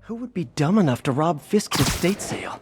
Who would be dumb enough to rob Fisk's estate sale?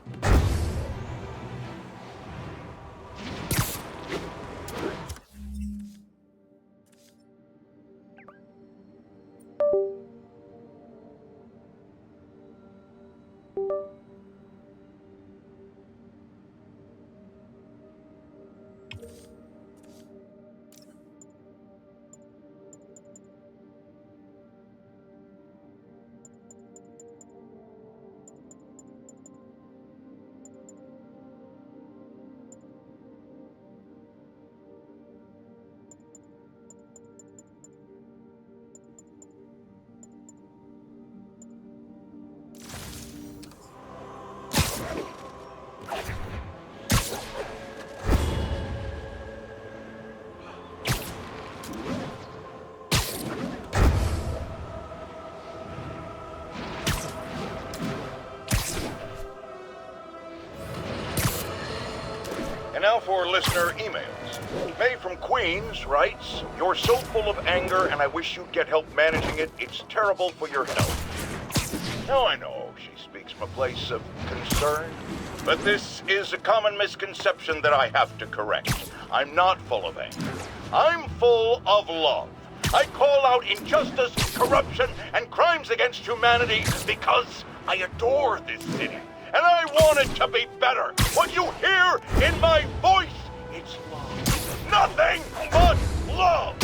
And now for listener emails. May from Queens writes, "You're so full of anger and I wish you'd get help managing it. It's terrible for your health." Now I know she speaks from a place of concern, but this is a common misconception that I have to correct. I'm not full of anger. I'm full of love. I call out injustice, corruption, and crimes against humanity because I adore this city. And I want it to be better. What you hear in my voice, it's love. Nothing but love.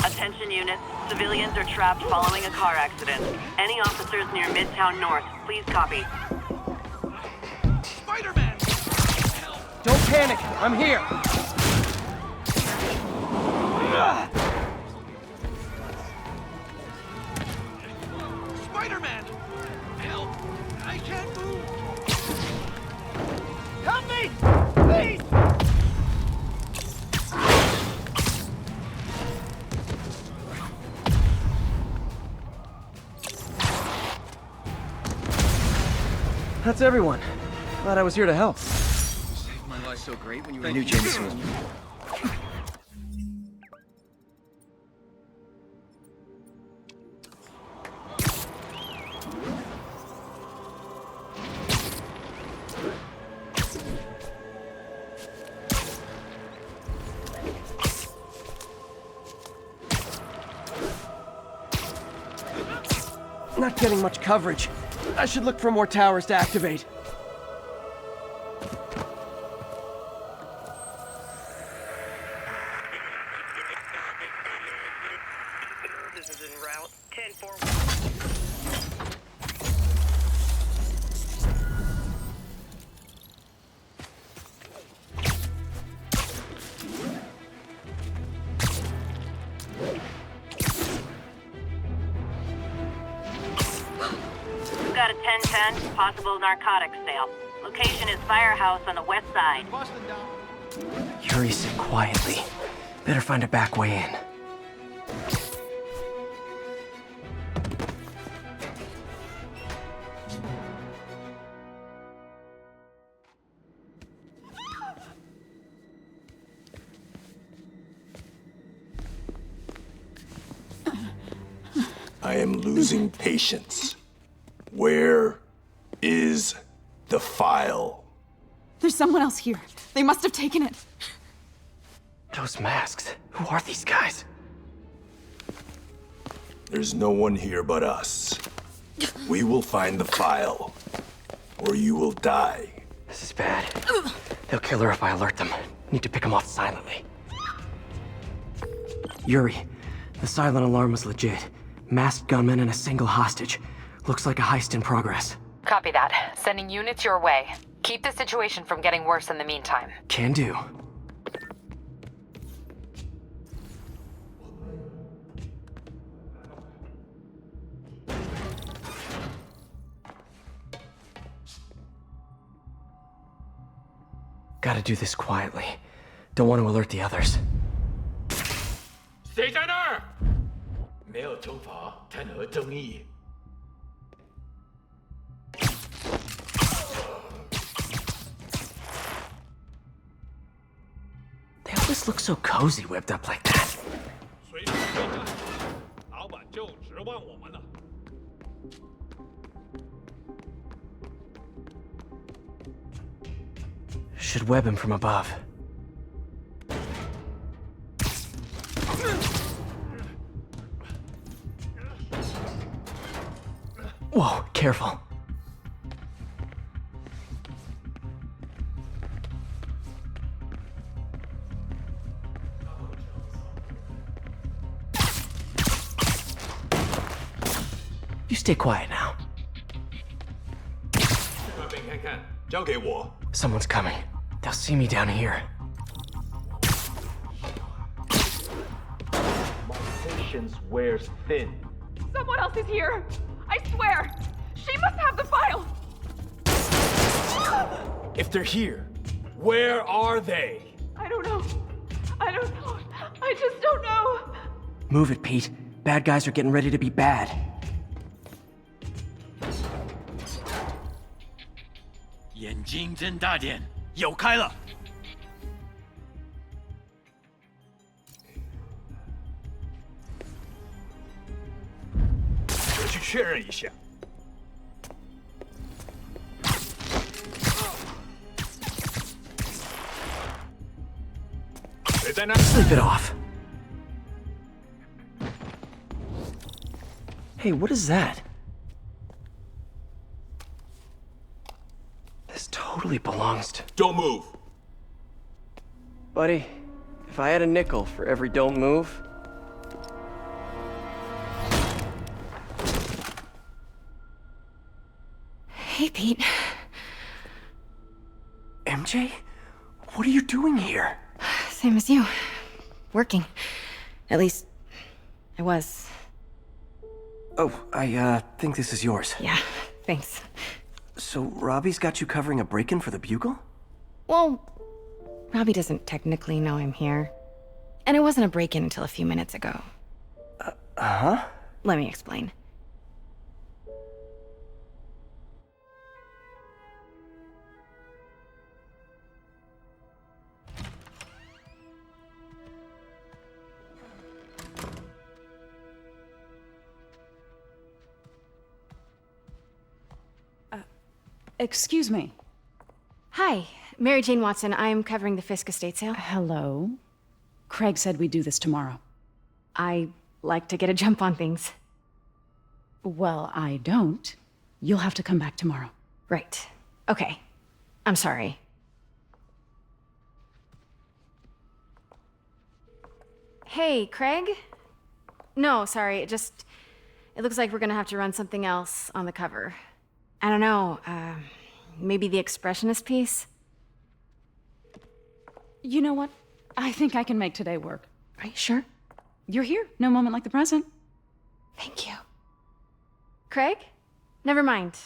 Attention units, civilians are trapped following a car accident. Any officers near Midtown North, please copy. Spider-Man! Don't panic! I'm here! Spider-Man! Help! I can't move! Help me! Please! That's everyone. Glad I was here to help. My life's so great when you I knew Jameson was... Not getting much coverage. I should look for more towers to activate. This is en route. 10-4. 1010, possible narcotics sale. Location is Firehouse on the west side. Yuri, sit quietly. Better find a back way in. I am losing patience. Where is the file? There's someone else here. They must have taken it. Those masks. Who are these guys? There's no one here but us. We will find the file, or you will die. This is bad. They'll kill her if I alert them. Need to pick them off silently. Yuri, the silent alarm was legit. Masked gunmen and a single hostage. Looks like a heist in progress. Copy that. Sending units your way. Keep the situation from getting worse in the meantime. Can do. Gotta do this quietly. Don't want to alert the others. 谁在那儿？没有惩罚，谈何正义？ They always look so cozy whipped up like that. 随时备战，老板就指望我们了。 Should web him from above. Whoa, careful. You stay quiet now. 外面看看，交给我。 Someone's coming. They'll see me down here. Patience wears thin. Someone else is here. I swear. She must have the file. If they're here, where are they? I don't know. I don't know. I just don't know. Move it, Pete. Bad guys are getting ready to be bad. 眼睛睁大点，有开了。我去确认一下。谁在那？ Sleep it off. Hey, what is that? This totally belongs to... Don't move. Buddy, if I had a nickel for every don't move... Hey, Pete. MJ? What are you doing here? Same as you. Working. At least, I was. Oh, I think this is yours. Yeah, thanks. So Robbie's got you covering a break-in for the Bugle? Well, Robbie doesn't technically know I'm here. And it wasn't a break-in until a few minutes ago. Uh-huh? Let me explain. Excuse me. Hi, Mary Jane Watson. I'm covering the Fisk estate sale. Hello. Craig said we'd do this tomorrow. I like to get a jump on things. Well, I don't. You'll have to come back tomorrow. Right. Okay. I'm sorry. Hey, Craig? No, sorry. It looks like we're gonna have to run something else on the cover. I don't know, maybe the expressionist piece? You know what? I think I can make today work. Are you sure? You're here. No moment like the present. Thank you. Craig? Never mind.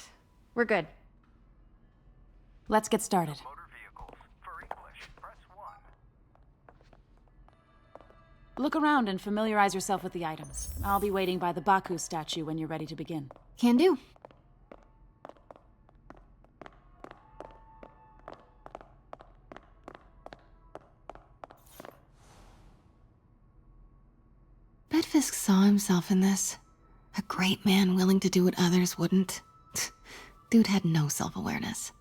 We're good. Let's get started. Look around and familiarize yourself with the items. I'll be waiting by the Baku statue when you're ready to begin. Can do. Bet Fisk saw himself in this. A great man willing to do what others wouldn't. Dude had no self-awareness.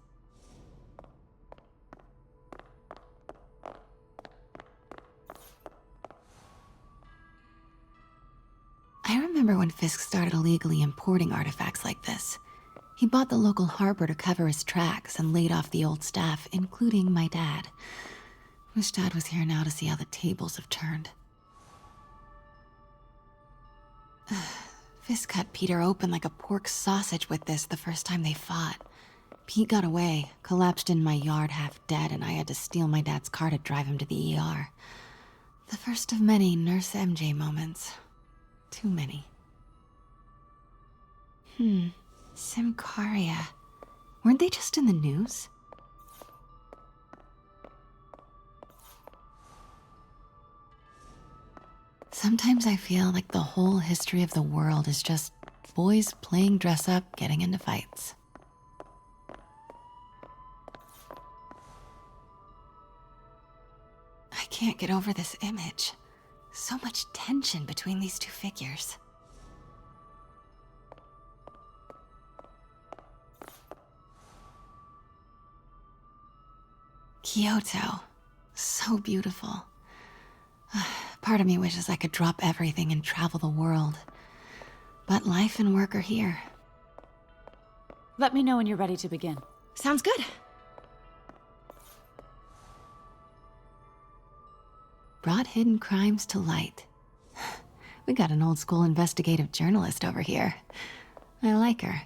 I remember when Fisk started illegally importing artifacts like this. He bought the local harbor to cover his tracks and laid off the old staff, including my dad. Wish Dad was here now to see how the tables have turned. Fisk cut Peter open like a pork sausage with this the first time they fought. Pete got away, collapsed in my yard half dead, and I had to steal my dad's car to drive him to the ER. The first of many Nurse MJ moments. Too many. Simcaria. Weren't they just in the news? Sometimes I feel like the whole history of the world is just boys playing dress up, getting into fights. I can't get over this image. So much tension between these two figures. Kyoto. So beautiful. Part of me wishes I could drop everything and travel the world. But life and work are here. Let me know when you're ready to begin. Sounds good. Brought hidden crimes to light. We got an old school investigative journalist over here. I like her.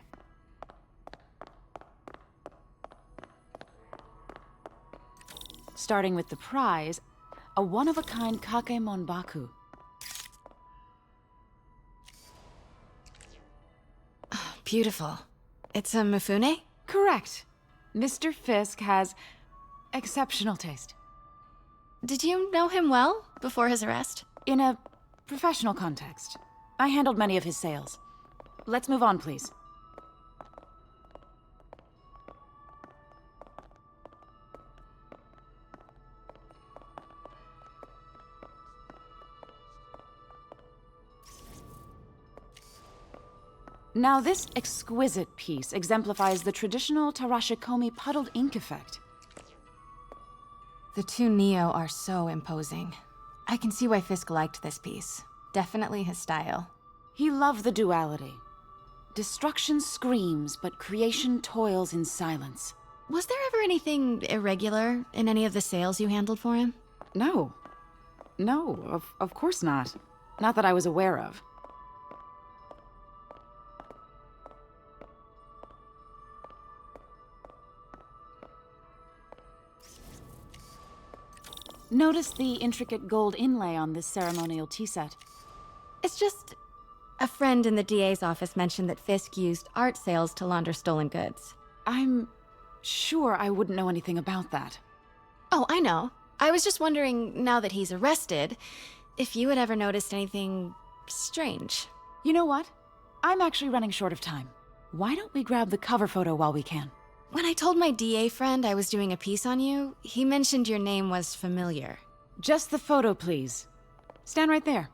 Starting with the prize, a one-of-a-kind Kakemon Baku. Beautiful. It's a Mifune? Correct. Mr. Fisk has exceptional taste. Did you know him well before his arrest? In a professional context, I handled many of his sales. Let's move on, please. Now, this exquisite piece exemplifies the traditional Tarashikomi puddled ink effect. The two Neo are so imposing. I can see why Fisk liked this piece. Definitely his style. He loved the duality. Destruction screams, but creation toils in silence. Was there ever anything irregular in any of the sales you handled for him? No. No, of course not. Not that I was aware of. Notice the intricate gold inlay on this ceremonial tea set. It's just... a friend in the DA's office mentioned that Fisk used art sales to launder stolen goods. I'm sure I wouldn't know anything about that. Oh, I know. I was just wondering, now that he's arrested, if you had ever noticed anything strange. You know what? I'm actually running short of time. Why don't we grab the cover photo while we can? When I told my DA friend I was doing a piece on you, he mentioned your name was familiar. Just the photo, please. Stand right there.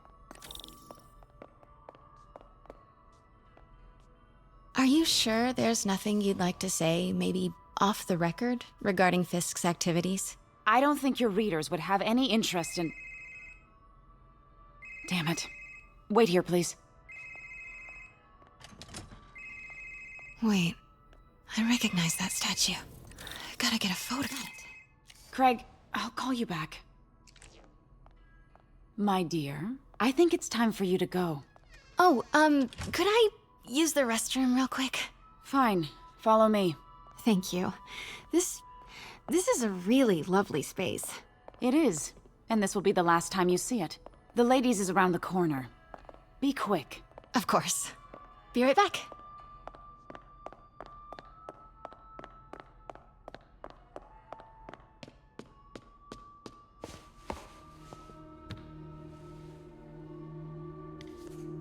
Are you sure there's nothing you'd like to say, maybe off the record, regarding Fisk's activities? I don't think your readers would have any interest in... Damn it. Wait here, please. Wait. I recognize that statue. Gotta get a photo of it. Craig, I'll call you back. My dear, I think it's time for you to go. Oh, could I use the restroom real quick? Fine. Follow me. Thank you. This is a really lovely space. It is. And this will be the last time you see it. The ladies is around the corner. Be quick. Of course. Be right back.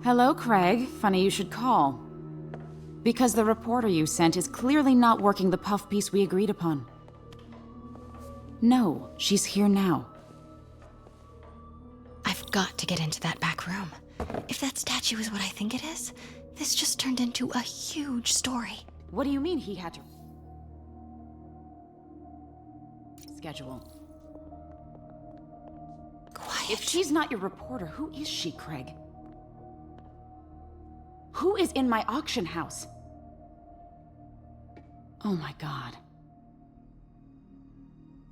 Hello, Craig. Funny you should call. Because the reporter you sent is clearly not working the puff piece we agreed upon. No, she's here now. I've got to get into that back room. If that statue is what I think it is, this just turned into a huge story. What do you mean he had to... schedule? Quiet. If she's not your reporter, who is she, Craig? Who is in my auction house? Oh my god.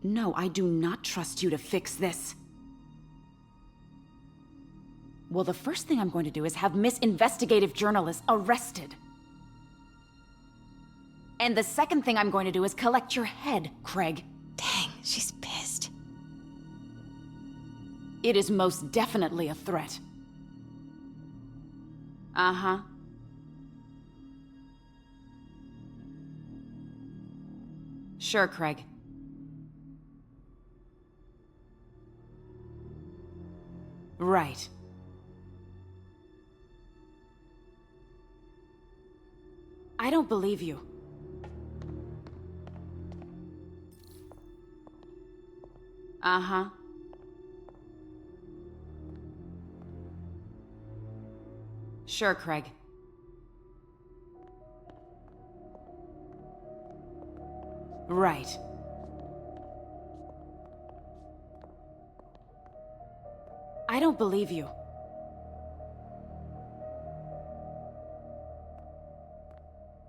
No, I do not trust you to fix this. Well, the first thing I'm going to do is have Miss Investigative Journalist arrested. And the second thing I'm going to do is collect your head, Craig. Dang, she's pissed. It is most definitely a threat. Uh-huh. Sure, Craig. Right. I don't believe you. Uh-huh. Sure, Craig. Right. I don't believe you.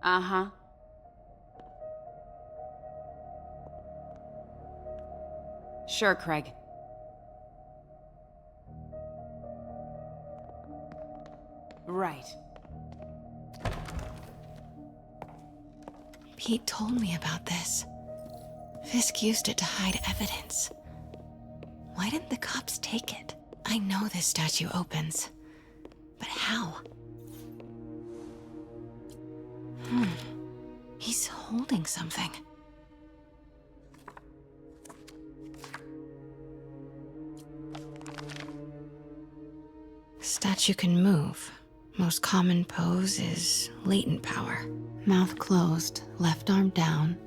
Uh-huh. Sure, Craig. Right. Pete told me about this. Fisk used it to hide evidence. Why didn't the cops take it? I know this statue opens. But how? He's holding something. Statue can move. Most common pose is latent power. Mouth closed, left arm down,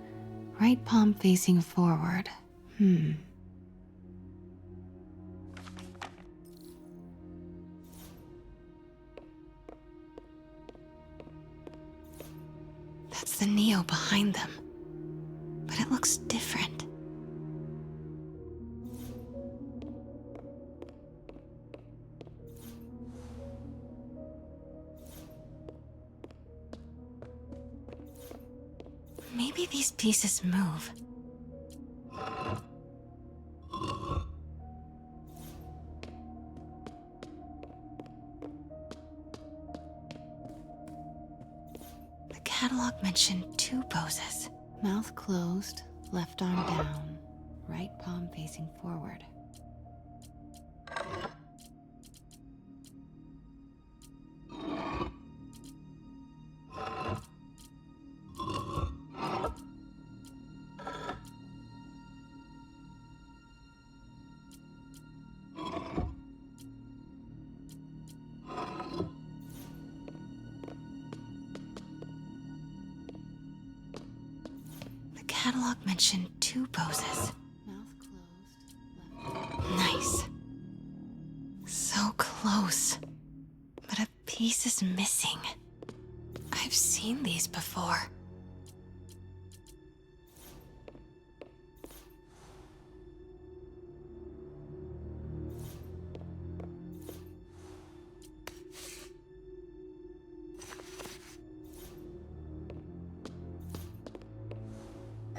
right palm facing forward. That's the Neo behind them. But it looks different. Maybe these pieces move. The catalog mentioned 2 poses. Mouth closed, left arm down, right palm facing forward. The catalog mentioned 2 poses. Mouth closed, left. Nice. So close. But a piece is missing. I've seen these before.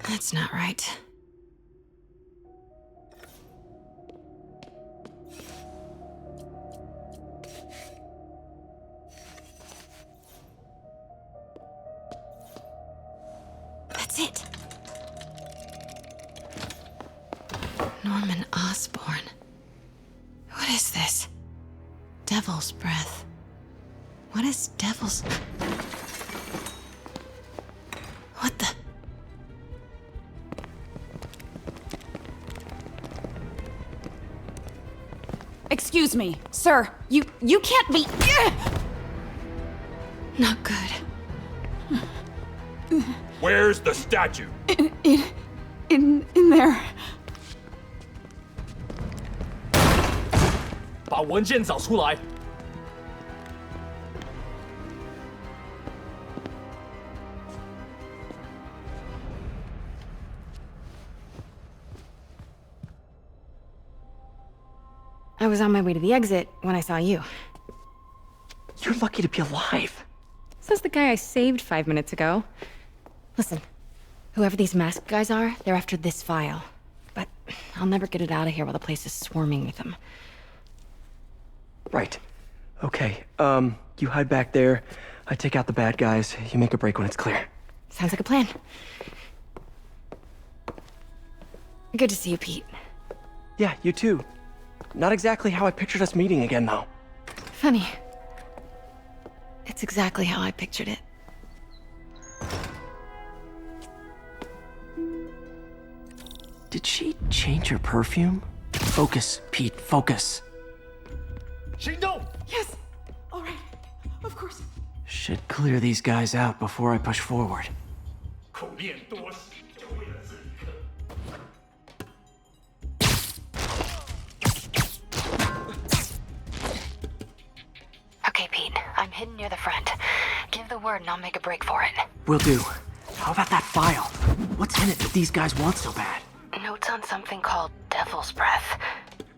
That's not right. That's it. Norman Osborn. What is this? Devil's breath. What is devil's... What the... Excuse me, sir. You can't be... Not good. Where's the statue? In there. 把文件找出来。 I was on my way to the exit when I saw you. You're lucky to be alive. Says the guy I saved 5 minutes ago. Listen, whoever these masked guys are, they're after this file. But I'll never get it out of here while the place is swarming with them. Right. Okay, you hide back there. I take out the bad guys. You make a break when it's clear. Sounds like a plan. Good to see you, Pete. Yeah, you too. Not exactly how I pictured us meeting again, though. Funny. It's exactly how I pictured it. Did she change her perfume? Focus, Pete, focus. 行动！ Yes. All right. Of course. Should clear these guys out before I push forward. 口练多时，就为了这一刻。 Okay, Pete. I'm hidden near the front. Give the word and I'll make a break for it. Will do. How about that file? What's in it that these guys want so bad? Notes on something called Devil's Breath.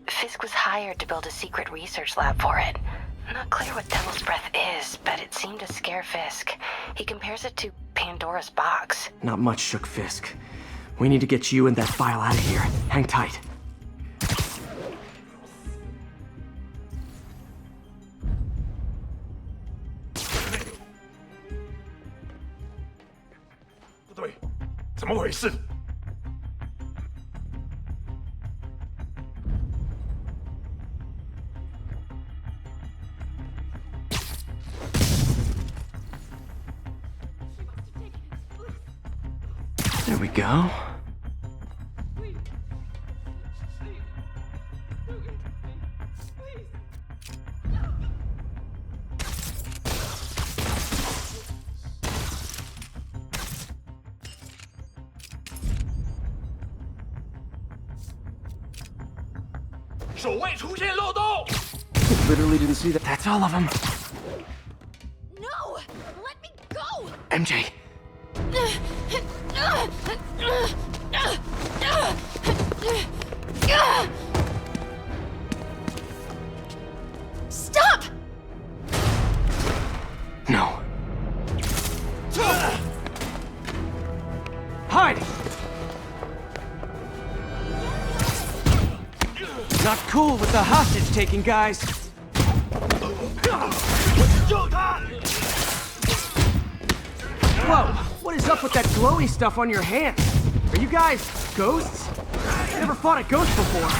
Fisk was hired to build a secret research lab for it. Not clear what Devil's Breath is, but it seemed to scare Fisk. He compares it to Pandora's box. Not much shook Fisk. We need to get you and that file out of here. Hang tight. There we go. Literally didn't see that. That's all of them. No! Let me go! MJ. Stop! No. Hide! Not cool with the hostage-taking guys. Whoa! What is up with that glowy stuff on your hands? Are you guys ghosts? I never fought a ghost before.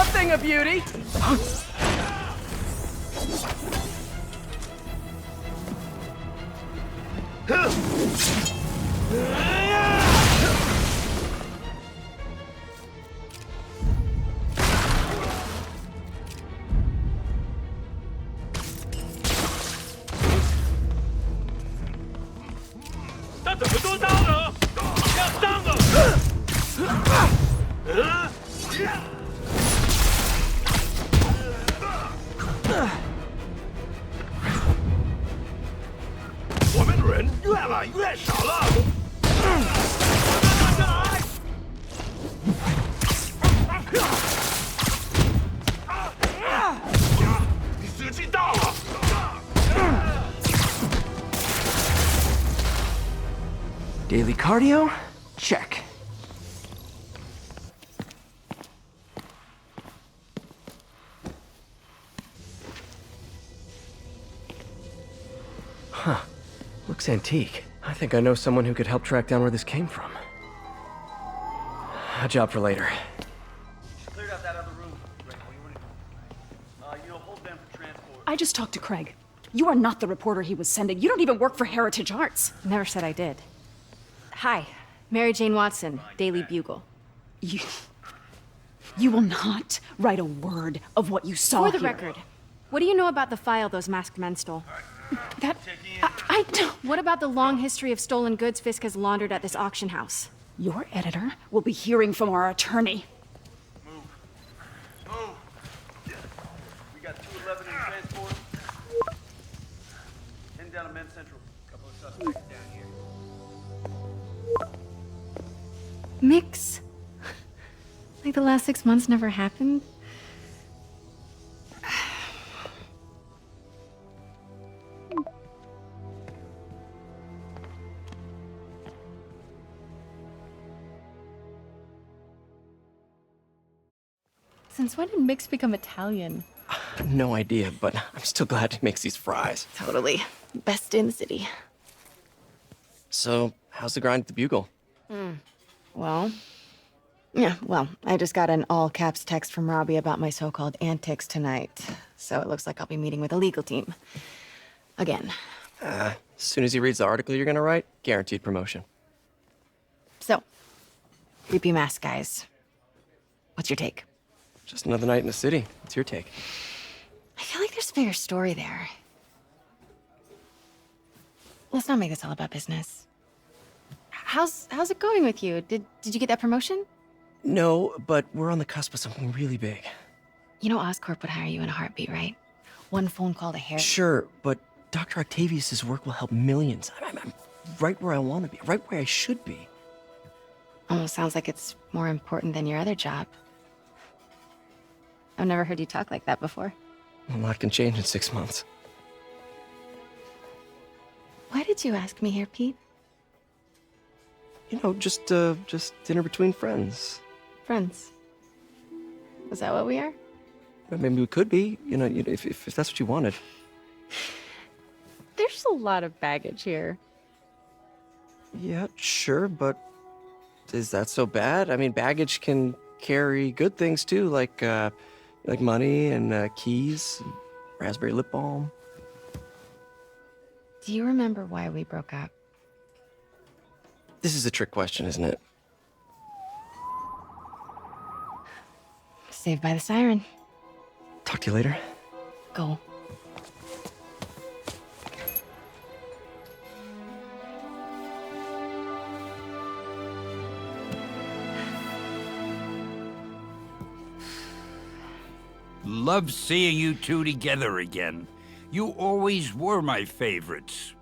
A thing of beauty. Daily cardio? Check. Huh. Looks antique. I think I know someone who could help track down where this came from. A job for later. Cleared out that other room. Hold them for transport. I just talked to Craig. You are not the reporter he was sending. You don't even work for Heritage Arts. Never said I did. Hi, Mary Jane Watson, Daily Bugle. You will not write a word of what you saw For the here. record, What do you know about the file those masked men stole? That... I don't... What about the long history of stolen goods Fisk has laundered at this auction house? Your editor will be hearing from our attorney. Move. We got 211 in transport. 10 down to Men's Central. Couple of suspects down here. Mix? Like the last 6 months never happened? Since when did Mix become Italian? No idea, but I'm still glad he makes these fries. Totally. Best in the city. So, how's the grind at the Bugle? Well, I just got an all-caps text from Robbie about my so-called antics tonight. So it looks like I'll be meeting with a legal team. Again. As soon as he reads the article you're gonna write, guaranteed promotion. So, creepy mask guys. What's your take? Just another night in the city. What's your take? I feel like there's a bigger story there. Let's not make this all about business. How's it going with you? Did you get that promotion? No, but we're on the cusp of something really big. You know Oscorp would hire you in a heartbeat, right? One phone call to Harry. Sure, but Dr. Octavius's work will help millions. I'm right where I want to be, right where I should be. Almost sounds like it's more important than your other job. I've never heard you talk like that before. A lot can change in 6 months. Why did you ask me here, Pete? You know, just dinner between friends. Friends. Is that what we are? Maybe we could be, if that's what you wanted. There's a lot of baggage here. Yeah, sure, but is that so bad? I mean, baggage can carry good things too, like money and keys, and raspberry lip balm. Do you remember why we broke up? This is a trick question, isn't it? Saved by the siren. Talk to you later. Go. Love seeing you two together again. You always were my favorites.